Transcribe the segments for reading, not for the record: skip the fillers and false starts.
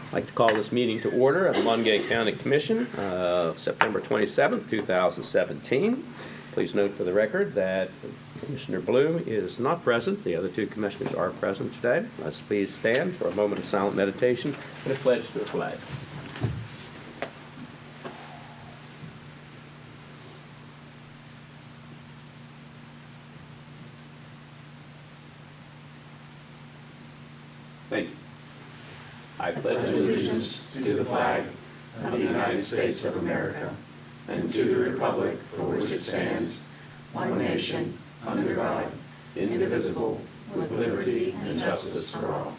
I'd like to call this meeting to order of the Monongalia County Commission, September 27th, 2017. Please note for the record that Commissioner Bloom is not present. The other two commissioners are present today. Let's please stand for a moment of silent meditation and a pledge to the flag. Thank you. I pledge allegiance to the flag of the United States of America and to the republic for which it stands, one nation, under God, indivisible, with liberty and justice for all.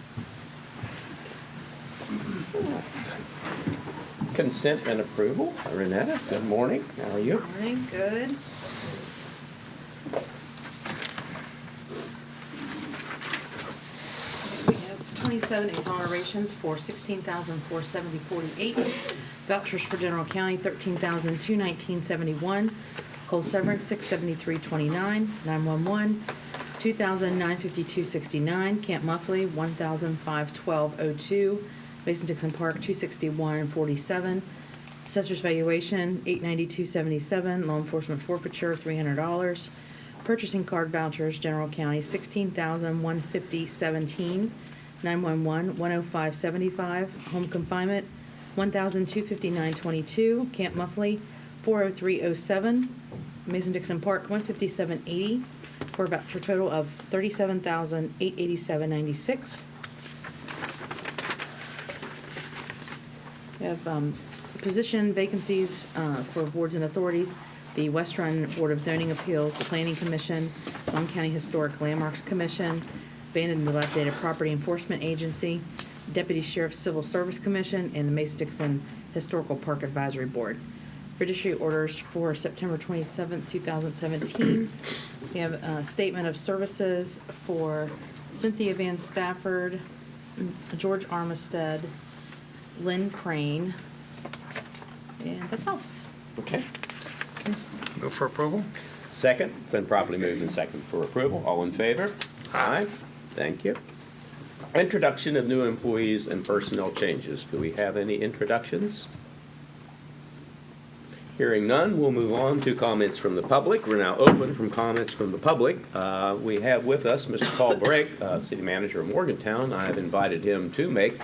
Consent and approval. Renetta, good morning. How are you? Morning, good. We have 27 exonerations for $16,470.48. Vouchers for General County, $13,219.71. Coal severance, $673.29. 911, $2,952.69. Camp Muffley, $1,512.02. Mason-Dixon Park, $261.47. Assessor's valuation, $892.77. Law enforcement forfeiture, $300. Purchasing card vouchers, General County, $16,150.17. 911, $105.75. Home confinement, $1,259.22. Camp Muffley, $403.07. Mason-Dixon Park, $157.80. For a voucher total of $37,887.96. We have position vacancies for boards and authorities. The West Run Board of Zoning Appeals, the Planning Commission, Long County Historic Landmarks Commission, Abandoned and Dilapidated Property Enforcement Agency, Deputy Sheriff's Civil Service Commission, and the Mason-Dixon Historical Park Advisory Board. Fiduciary orders for September 27th, 2017. We have a statement of services for Cynthia Van Stafford, George Armistead, Lynn Crane, and that's all. Okay. Move for approval. Second. Been properly moved and second for approval. All in favor? Aye. Thank you. Introduction of new employees and personnel changes. Do we have any introductions? Hearing none, we'll move on to comments from the public. We're now open from comments from the public. We have with us Mr. Paul Brake, City Manager of Morgantown. I've invited him to make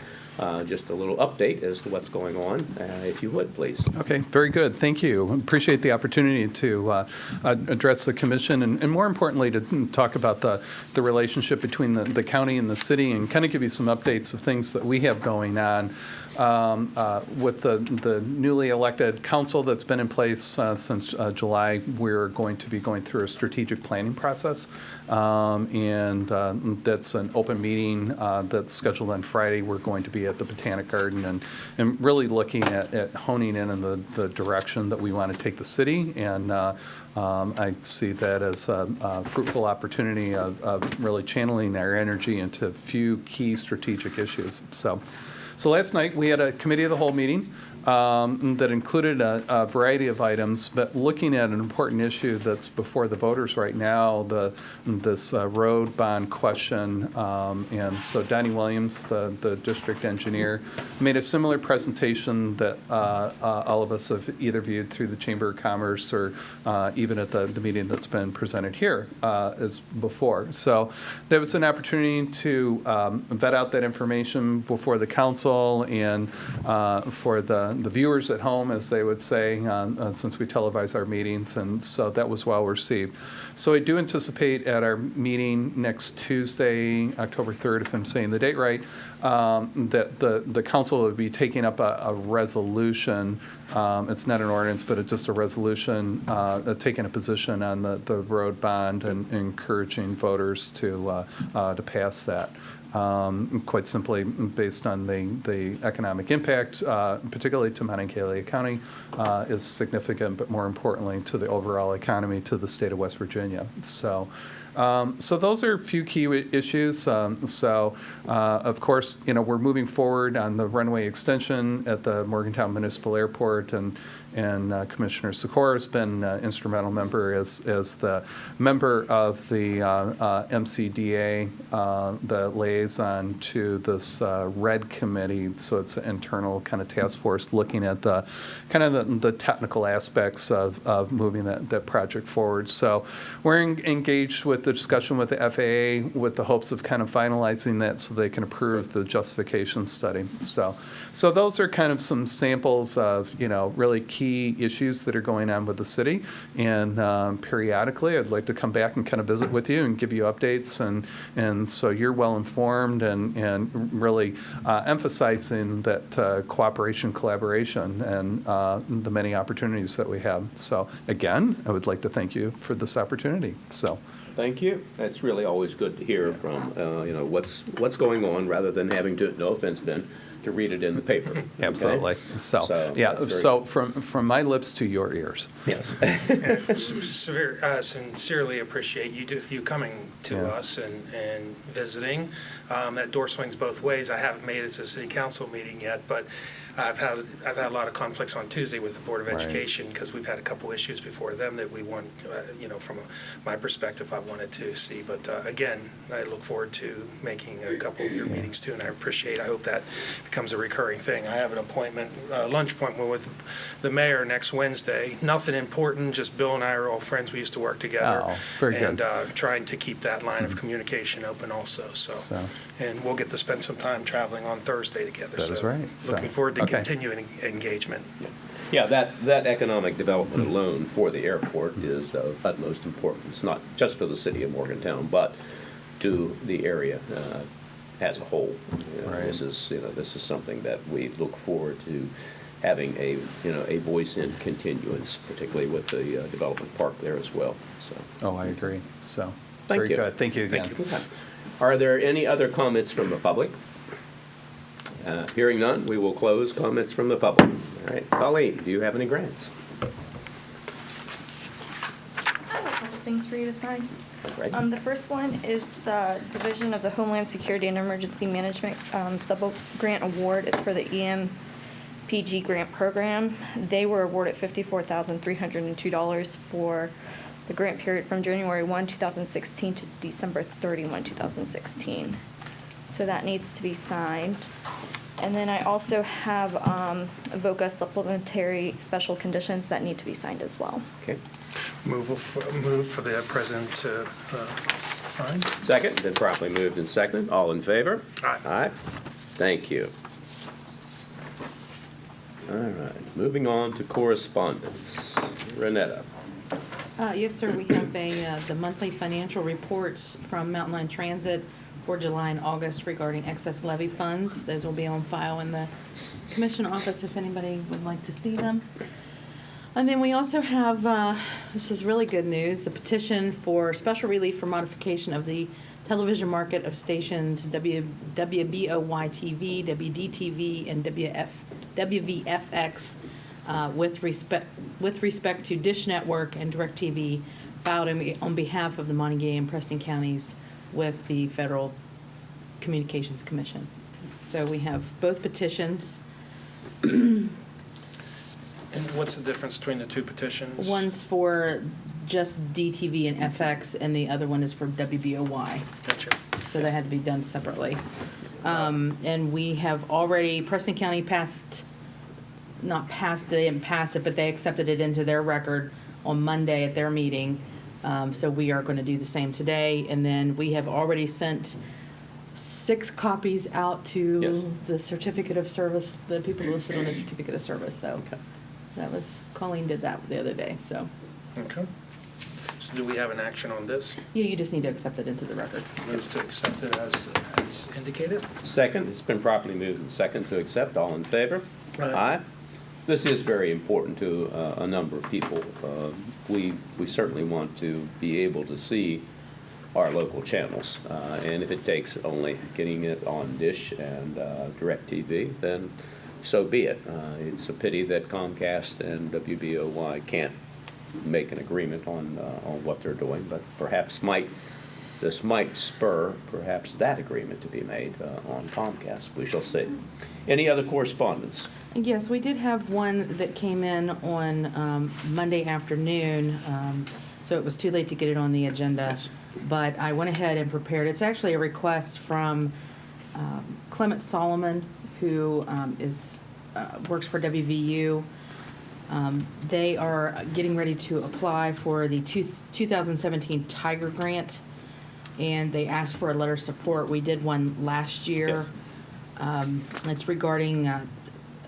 just a little update as to what's going on, if you would, please. Okay, very good. Thank you. Appreciate the opportunity to address the commission and more importantly, to talk about the relationship between the county and the city and kind of give you some updates of things that we have going on. With the newly elected council that's been in place since July, we're going to be going through a strategic planning process, and that's an open meeting that's scheduled on Friday. We're going to be at the Botanic Garden and really looking at honing in on the direction that we want to take the city, and I see that as a fruitful opportunity of really channeling our energy into a few key strategic issues. So last night, we had a committee of the whole meeting that included a variety of items, but looking at an important issue that's before the voters right now, this road bond question. And so Donnie Williams, the district engineer, made a similar presentation that all of us have either viewed through the Chamber of Commerce or even at the meeting that's been presented here as before. So there was an opportunity to vet out that information before the council and for the viewers at home, as they would say, since we televise our meetings, and so that was well received. So I do anticipate at our meeting next Tuesday, October 3rd, if I'm saying the date right, that the council would be taking up a resolution. It's not an ordinance, but it's just a resolution taking a position on the road bond and encouraging voters to pass that. Quite simply, based on the economic impact, particularly to Monongalia County, is significant, but more importantly to the overall economy to the state of West Virginia. So those are a few key issues. Of course, course, we're moving forward on the runway extension at the Morgantown Municipal Airport, and Commissioner Sikora has been an instrumental member as the member of the MCDA, the liaison to this RED committee. So it's an internal kind of task force looking at the technical aspects of moving that project forward. So we're engaged with the discussion with the FAA with the hopes of kind of finalizing that so they can approve the justification study. So those are kind of some samples of, really key issues that are going on with the city. And periodically, I'd like to come back and kind of visit with you and give you updates. And so you're well informed and really emphasizing that cooperation, collaboration, and the many opportunities that we have. So again, I would like to thank you for this opportunity. So. Thank you. It's really always good to hear from, what's going on rather than having to, no offense, Ben, to read it in the paper. Okay? Absolutely. So from my lips to your ears. Yes. Sincerely appreciate you coming to us and visiting. That door swings both ways. I haven't made it to the city council meeting yet, but I've had a lot of conflicts on Tuesday with the Board of Education because we've had a couple issues before them that we want, from my perspective, I wanted to see. But again, I look forward to making a couple of your meetings too, and I hope that becomes a recurring thing. I have an appointment, lunch appointment with the mayor next Wednesday. Nothing important, just Bill and I are all friends. We used to work together. Oh, very good. And trying to keep that line of communication open also. So, and we'll get to spend some time traveling on Thursday together. That is right. Looking forward to continuing engagement. Yeah, that economic development alone for the airport is of utmost importance, not just to the city of Morgantown, but to the area as a whole. This is something that we look forward to having a voice in continuance, particularly with the development park there as well. So. Oh, I agree. So. Thank you. Good. Thank you again. Thank you. Are there any other comments from the public? Hearing none, we will close comments from the public. All right, Colleen, do you have any grants? I have a couple things for you to sign. Right. The first one is the Division of the Homeland Security and Emergency Management Sub-Grant Award. It's for the EMPG grant program. They were awarded $54,302 for the grant period from January 1, 2016 to December 31, 2016. So that needs to be signed. And then I also have VOCA supplementary special conditions that need to be signed as well. Okay. Move for the president to sign. Second, been properly moved and seconded. All in favor? Aye. Aye. Thank you. All right, moving on to correspondence. Renetta. Yes, sir. We have the monthly financial reports from Mountain Line Transit for July and August regarding excess levy funds. Those will be on file in the commission office if anybody would like to see them. And then we also have, this is really good news, the petition for special relief for modification of the television market of stations WBOY-TV, WDTV, and WVFX with respect to Dish Network and DirecTV filed on behalf of the Monongalia and Preston counties with the Federal Communications Commission. So we have both petitions. And what's the difference between the two petitions? One's for just DTV and FX, and the other one is for WBOY. Gotcha. So they had to be done separately. And we have already, Preston County they didn't pass it, but they accepted it into their record on Monday at their meeting. So we are going to do the same today. And then we have already sent 6 copies out to the certificate of service, the people listed on the certificate of service. So that was, Colleen did that the other day, so. Okay. So do we have an action on this? Yeah, you just need to accept it into the record. Move to accept it as indicated. Second, it's been properly moved and second to accept. All in favor? Aye. This is very important to a number of people. We certainly want to be able to see our local channels. And if it takes only getting it on Dish and DirecTV, then so be it. It's a pity that Comcast and WBOY can't make an agreement on what they're doing, but perhaps might this might spur perhaps that agreement to be made on Comcast. We shall see. Any other correspondence? Yes, we did have one that came in on Monday afternoon, so it was too late to get it on the agenda. Yes. But I went ahead and prepared. It's actually a request from Clement Solomon, who works for WVU. They are getting ready to apply for the 2017 Tiger Grant, and they asked for a letter of support. We did one last year. Yes. It's regarding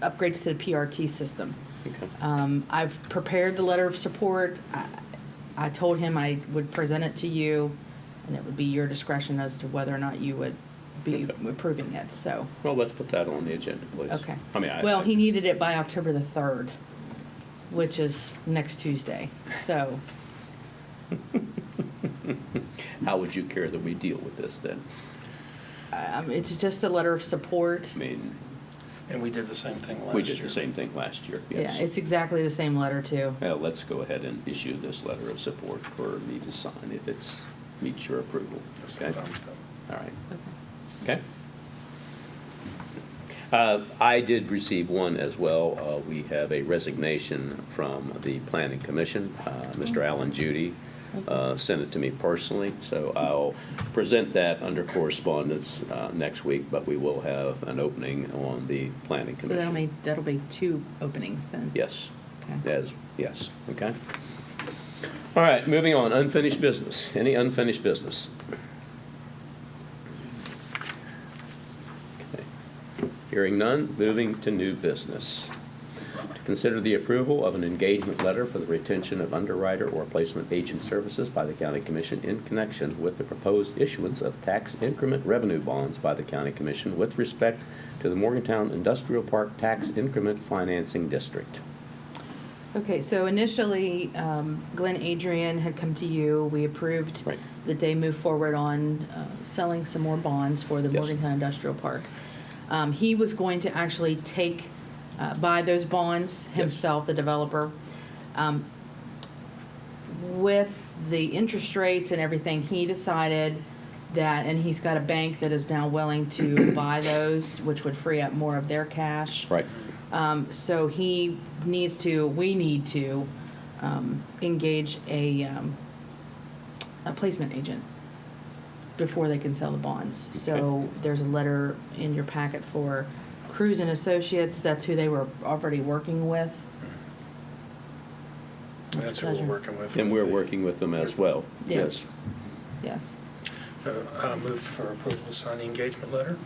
upgrades to the PRT system. Okay. I've prepared the letter of support. I told him I would present it to you, and it would be your discretion as to whether or not you would be Okay. approving it, so. Well, let's put that on the agenda, please. Okay. I mean, Well, he needed it by October the 3rd, which is next Tuesday, so. How would you care that we deal with this then? It's just a letter of support. I mean, And we did the same thing last year. we did the same thing last year, yes. Yeah, it's exactly the same letter, too. Well, let's go ahead and issue this letter of support for me to sign if it meets your approval. Yes, Okay? I'm done with that. All right. Okay. I did receive one as well. We have a resignation from the Planning Commission. Mr. Alan Judy sent it to me personally, so I'll present that under correspondence next week, but we will have an opening on the Planning So Commission. that'll be 2 openings then. Yes. Okay. Yes, okay. All right, moving on, unfinished business. Any unfinished business? Okay. Hearing none, moving to new business. To consider the approval of an engagement letter for the retention of underwriter or placement agent services by the County Commission in connection with the proposed issuance of tax increment revenue bonds by the County Commission with respect to the Morgantown Industrial Park Tax Increment Financing District. Okay, so initially, Glenn Adrian had come to you. We approved Right. that they move forward on selling some more bonds for the Yes. Morgantown Industrial Park. He was going to actually buy those bonds himself, the developer. With the interest rates and everything, he decided that, and he's got a bank that is now willing to buy those, which would free up more of their cash. Right. So we need to engage a placement agent before they can sell the bonds. So there's a letter in your packet for Cruz and Associates. That's who they were already working with. That's who we're Pleasure. working with. And we're working with them as well. Yes. Yes. So, move for approval to sign the engagement letter.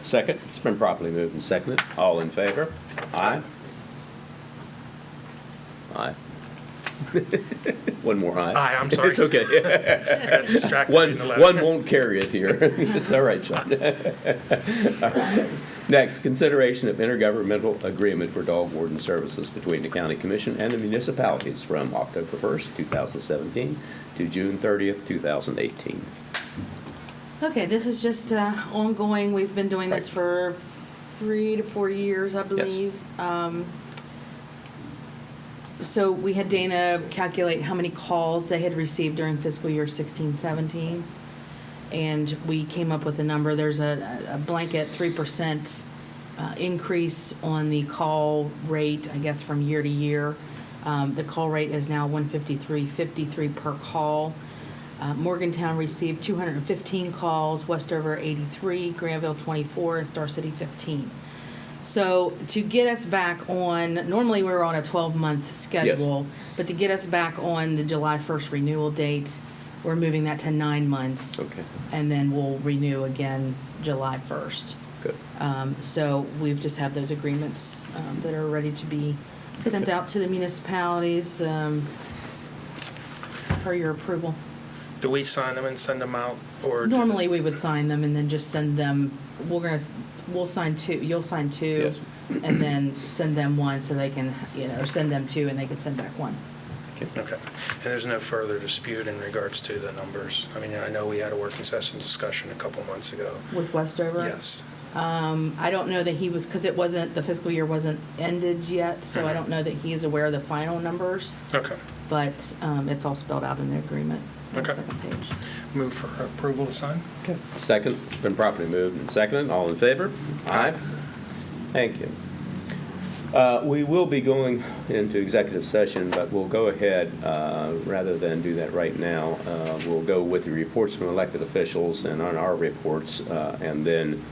Second, it's been properly moved and seconded. All in favor? Aye. Aye. One more aye. Aye, I'm sorry. It's okay. I got distracted One, in the letter. one won't carry it here. It's all right, Sean. All right. Next, consideration of intergovernmental agreement for dog warden services between the county commission and the municipalities from October 1st, 2017 to June 30th, 2018. Okay, this is just ongoing. We've been doing this for 3 to 4 years, I believe. So we had Dana calculate how many calls they had received during fiscal year 16-17, and we came up with a number. There's a blanket 3% increase on the call rate, I guess, from year to year. The call rate is now 153.53 per call. Morgantown received 215 calls, Westover 83, Granville 24, and Star City 15. So to get us back on, normally we were on a 12-month schedule, but to get us back on the July 1st renewal date, we're moving that to 9 months. Okay. And then we'll renew again July 1st. Good. So we've just have those agreements that are ready to be sent out to the municipalities for your approval. Do we sign them and send them out, or? Normally, we would sign them and then just send them, we'll sign 2, you'll sign 2. Yes. And then send them 1 so they can, or send them 2 and they can send back 1. Okay. And there's no further dispute in regards to the numbers? I mean, I know we had a working session discussion a couple months ago. With Westover? Yes. I don't know that he was, because the fiscal year wasn't ended yet, so I don't know that he is aware of the final numbers, Okay. but it's all spelled out in the agreement. on the Okay. second page. Move for approval to sign? Second, it's been properly moved and seconded. All in favor? Aye. Thank you. We will be going into executive session, but we'll go ahead, rather than do that right now, we'll go with the reports from elected officials and on our reports, and then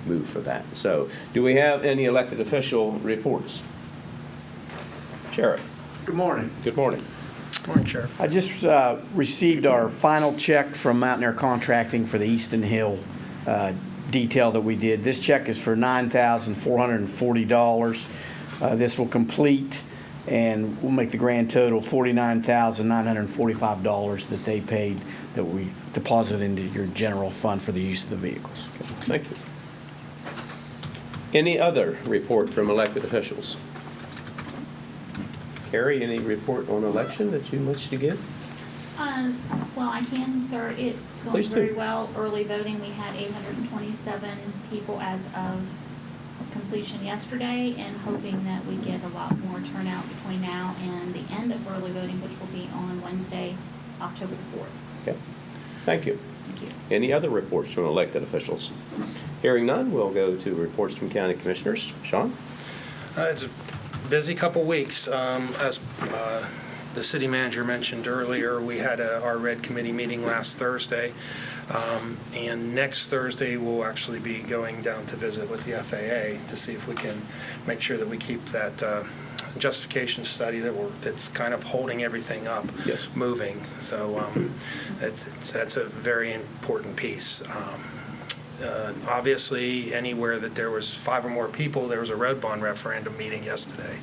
move for that. So, do we have any elected official reports? Sheriff, Good morning. good morning. Morning, Sheriff. I just received our final check from Mountain Air Contracting for the Easton Hill detail that we did. This check is for $9,440. This will complete, and we'll make the grand total $49,945 that they paid, that we deposited into your general fund for the use of the vehicles. Thank you. Any other report from elected officials? Carrie, any report on election that you wish to give? Well, I can, sir. It's going Please do. very well. Early voting, we had 827 people as of completion yesterday, and hoping that we get a lot more turnout between now and the end of early voting, which will be on Wednesday, October the 4th. Okay, thank you. Thank you. Any other reports from elected officials? Hearing none, we'll go to reports from county commissioners. Sean? It's a busy couple weeks. As the city manager mentioned earlier, we had our Red Committee meeting last Thursday. And next Thursday, we'll actually be going down to visit with the FAA to see if we can make sure that we keep that justification study that's kind of holding everything up Yes. moving. So that's a very important piece. Obviously, anywhere that there was 5 or more people, there was a road bond referendum meeting yesterday.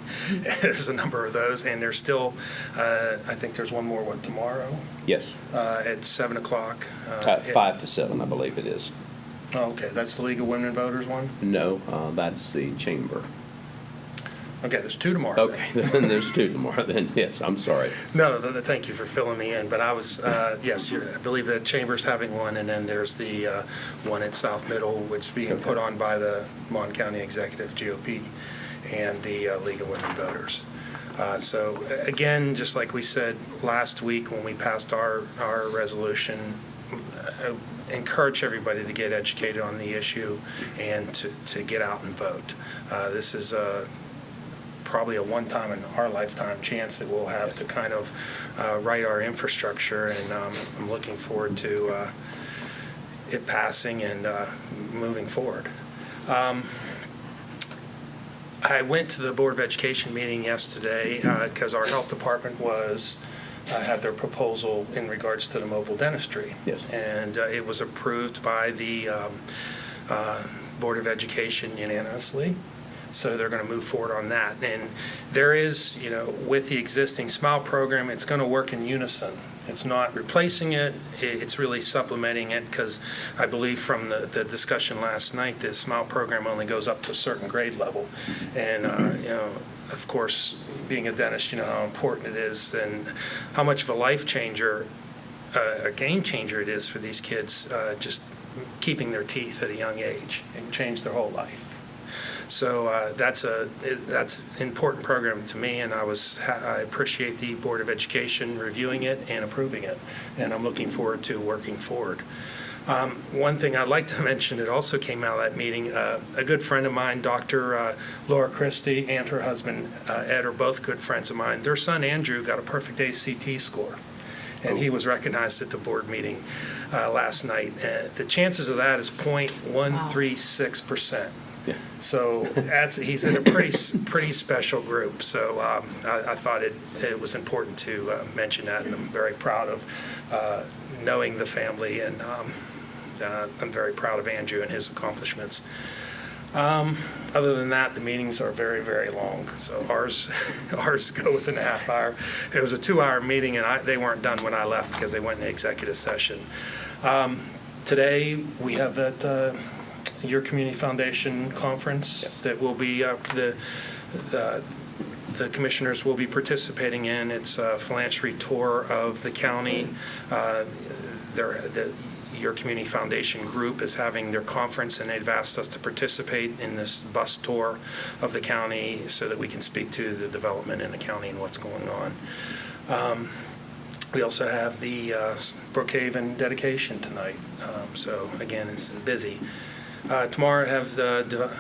There's a number of those, and there's still, I think there's one more, tomorrow? Yes. At 7 o'clock. 5 to 7, I believe it is. Oh, okay, that's the League of Women Voters one? No, that's the chamber. Okay, there's 2 tomorrow. Okay, then there's 2 tomorrow then. Yes, I'm sorry. No, thank you for filling me in, but I was, yes, I believe the Chamber's having one, and then there's the one at South Middle, which is being put on by the Mon County Executive GOP and the League of Women Voters. So again, just like we said last week when we passed our resolution, encourage everybody to get educated on the issue and to get out and vote. This is probably a one-time in our lifetime chance that we'll have to kind of write our infrastructure, and I'm looking forward to it passing and moving forward. I went to the Board of Education meeting yesterday because our health department had their proposal in regards to the mobile dentistry. Yes. And it was approved by the Board of Education unanimously. So they're going to move forward on that. And there is, with the existing SMILE program, it's going to work in unison. It's not replacing it, it's really supplementing it, because I believe from the discussion last night, the SMILE program only goes up to a certain grade level. And, of course, being a dentist, you know how important it is and how much of a life changer, a game changer it is for these kids, just keeping their teeth at a young age and change their whole life. So that's an important program to me, and I appreciate the Board of Education reviewing it and approving it, and I'm looking forward to working forward. One thing I'd like to mention that also came out of that meeting, a good friend of mine, Dr. Laura Christie, and her husband Ed are both good friends of mine. Their son Andrew got a perfect ACT score, and he was recognized at the board meeting last night. The chances of that is 0.136%. Yeah. So he's in a pretty special group. So I thought it was important to mention that, and I'm very proud of knowing the family, and I'm very proud of Andrew and his accomplishments. Other than that, the meetings are very, very long. So ours go within a half hour. It was a 2-hour meeting, and they weren't done when I left because they went into executive session. Today we have that. Your Community Foundation conference that will be the commissioners will be participating in. It's a philanthropy tour of the county. Your Community Foundation group is having their conference, and they've asked us to participate in this bus tour of the county so that we can speak to the development in the county and what's going on. We also have the Brookhaven dedication tonight. So again, it's busy. Tomorrow I have the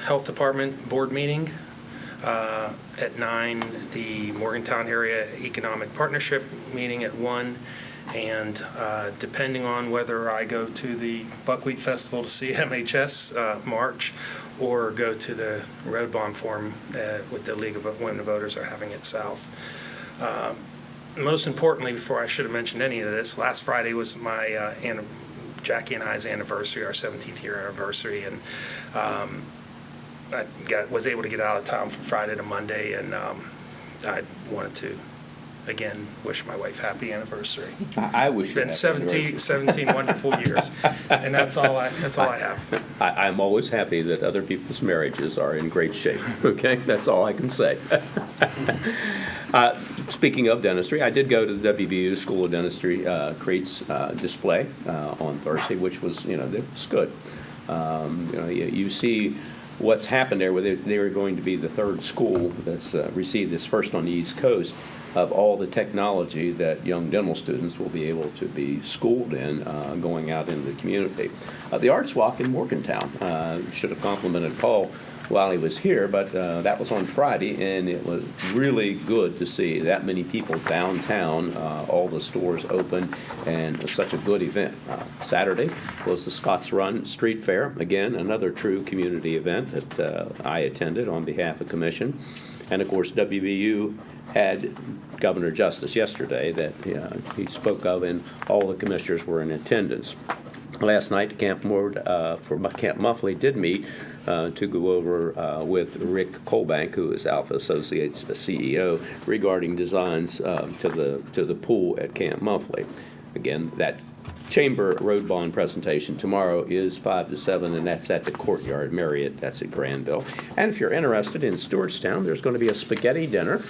Health Department board meeting. At 9, the Morgantown Area Economic Partnership meeting at 1. And depending on whether I go to the Buckwheat Festival to see MHS March or go to the Road Bond Forum with the League of Women Voters are having at South. Most importantly, before I should have mentioned any of this, last Friday was my Jackie and I's anniversary, our 17th year anniversary, and I was able to get out of town from Friday to Monday, and I wanted to, again, wish my wife happy anniversary. I wish you Been happy 17 wonderful years, and that's all I have. I'm always happy that other people's marriages are in great shape, okay? That's all I can say. Speaking of dentistry, I did go to the WVU School of Dentistry Crete's display on Thursday, which was, it was good. You see what's happened there, where they were going to be the third school that's received this first on the East Coast of all the technology that young dental students will be able to be schooled in going out into the community. The Arts Walk in Morgantown, should have complimented Paul while he was here, but that was on Friday, and it was really good to see that many people downtown, all the stores open, and it was such a good event. Saturday was the Scots Run Street Fair, again, another true community event that I attended on behalf of Commission. And of course, WVU had Governor Justice yesterday that he spoke of, and all the commissioners were in attendance. Last night, Camp Muffley did meet to go over with Rick Colbank, who is Alpha Associates CEO, regarding designs to the pool at Camp Muffley. Again, that Chamber Road Bond presentation tomorrow is 5 to 7, and that's at the Courtyard Marriott. That's at Granville. And if you're interested in Stewartstown, there's going to be a spaghetti dinner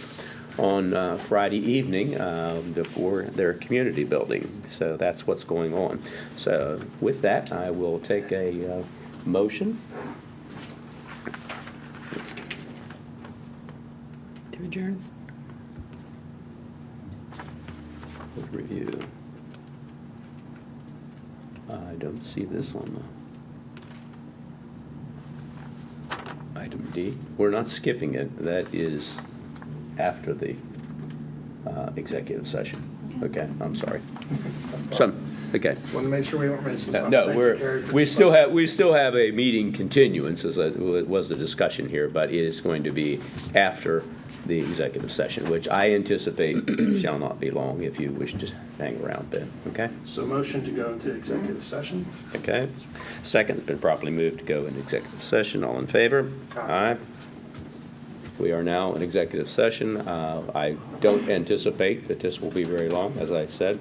on Friday evening before their community building. So that's what's going on. So with that, I will take a motion. To adjourn? Review. I don't see this on the item D. We're not skipping it. That is after the executive session. Okay, I'm sorry. Okay. Want to make sure we weren't missing something. No, Thank you, Carrie, for we the still have a meeting continuance, as was the discussion here, but it is going to be after the executive session, which I anticipate shall not be long if you wish to hang around then. Okay? So motion to go into executive session. Okay. Second, it's been properly moved to go into executive session. All in favor? Aye. We are now in executive session. I don't anticipate that this will be very long, as I said.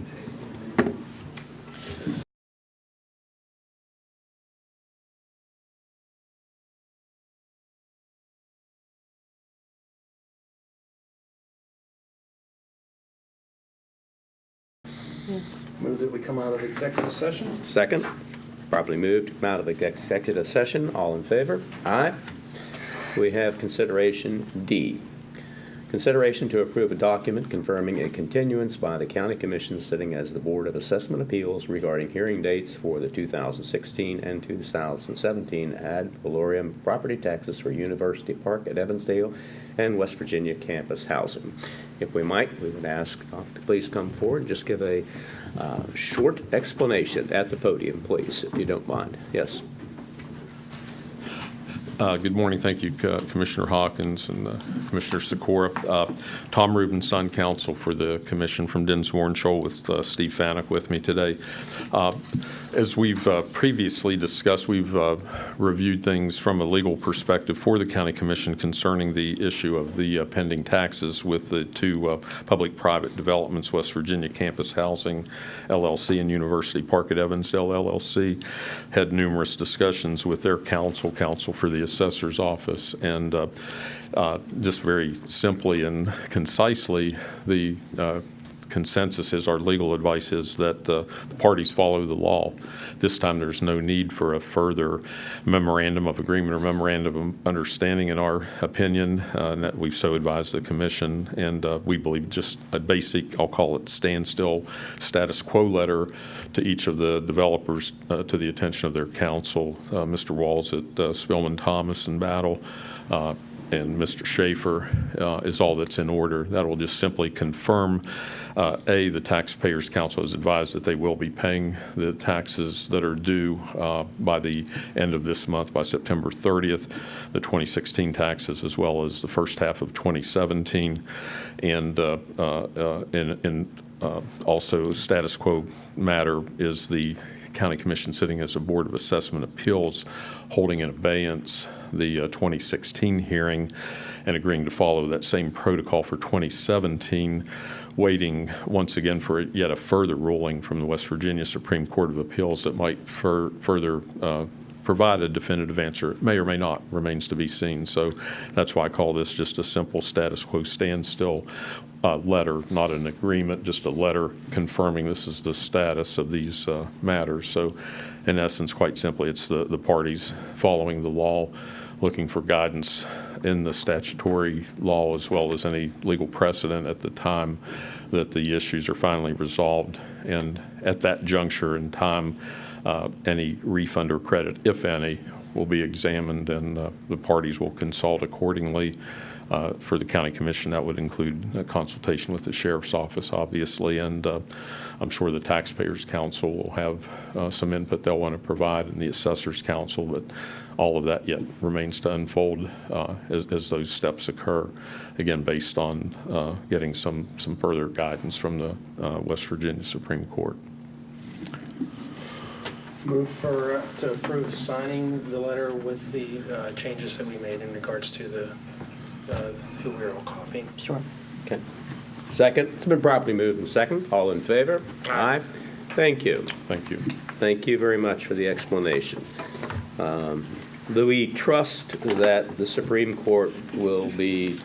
Move that we come out of executive session. Second, properly moved to come out of executive session. All in favor? Aye. We have consideration D. Consideration to approve a document confirming a continuance by the County Commission sitting as the Board of Assessment Appeals regarding hearing dates for the 2016 and 2017 ad valorem property taxes for University Park at Evansdale and West Virginia campus housing. If we might, we would ask Doc to please come forward and just give a short explanation at the podium, please, if you don't mind. Yes. Good morning. Thank you, Commissioner Hawkins and Commissioner Sikora. Tom Rubin, Son Counsel for the Commission from Dinsmore and Shoal, with Steve Fanuc with me today. As we've previously discussed, we've reviewed things from a legal perspective for the County Commission concerning the issue of the pending taxes with the two public-private developments, West Virginia Campus Housing LLC and University Park at Evansdale LLC. Had numerous discussions with their counsel for the assessor's office, and just very simply and concisely, the consensus is, our legal advice is that the parties follow the law. This time, there's no need for a further memorandum of agreement or memorandum of understanding, in our opinion, and that we've so advised the commission. And we believe just a basic, I'll call it standstill status quo letter to each of the developers to the attention of their counsel, Mr. Walls at Spillman Thomas and Battle, and Mr. Schaefer, is all that's in order. That will just simply confirm, the Taxpayers Council has advised that they will be paying the taxes that are due by the end of this month, by September 30th, the 2016 taxes, as well as the first half of 2017. And also, status quo matter is the County Commission sitting as a Board of Assessment Appeals holding in abeyance the 2016 hearing and agreeing to follow that same protocol for 2017, waiting once again for yet a further ruling from the West Virginia Supreme Court of Appeals that might further provide a definitive answer. It may or may not, remains to be seen. So that's why I call this just a simple status quo standstill letter, not an agreement, just a letter confirming this is the status of these matters. So in essence, quite simply, it's the parties following the law, looking for guidance in the statutory law as well as any legal precedent at the time that the issues are finally resolved. And at that juncture in time, any refund or credit, if any, will be examined, and the parties will consult accordingly. For the County Commission, that would include a consultation with the Sheriff's Office, obviously, and I'm sure the Taxpayers Council will have some input they'll want to provide, and the Assessors Council, but all of that yet remains to unfold as those steps occur, again, based on getting some further guidance from the West Virginia Supreme Court. Move to approve signing the letter with the changes that we made in regards to the who we're all copying. Sure. Okay. Second. It's been properly moved and second. All in favor? Aye. Thank you. Thank you. Thank you very much for the explanation. Do we trust that the Supreme Court will be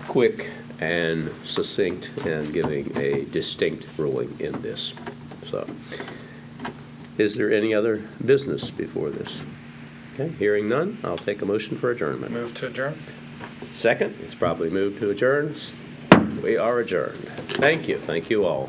quick and succinct and giving a distinct ruling in this? So, is there any other business before this? Okay, hearing none, I'll take a motion for adjournment. Move to adjourn. Second, it's probably moved to adjourn. We are adjourned. Thank you. Thank you all.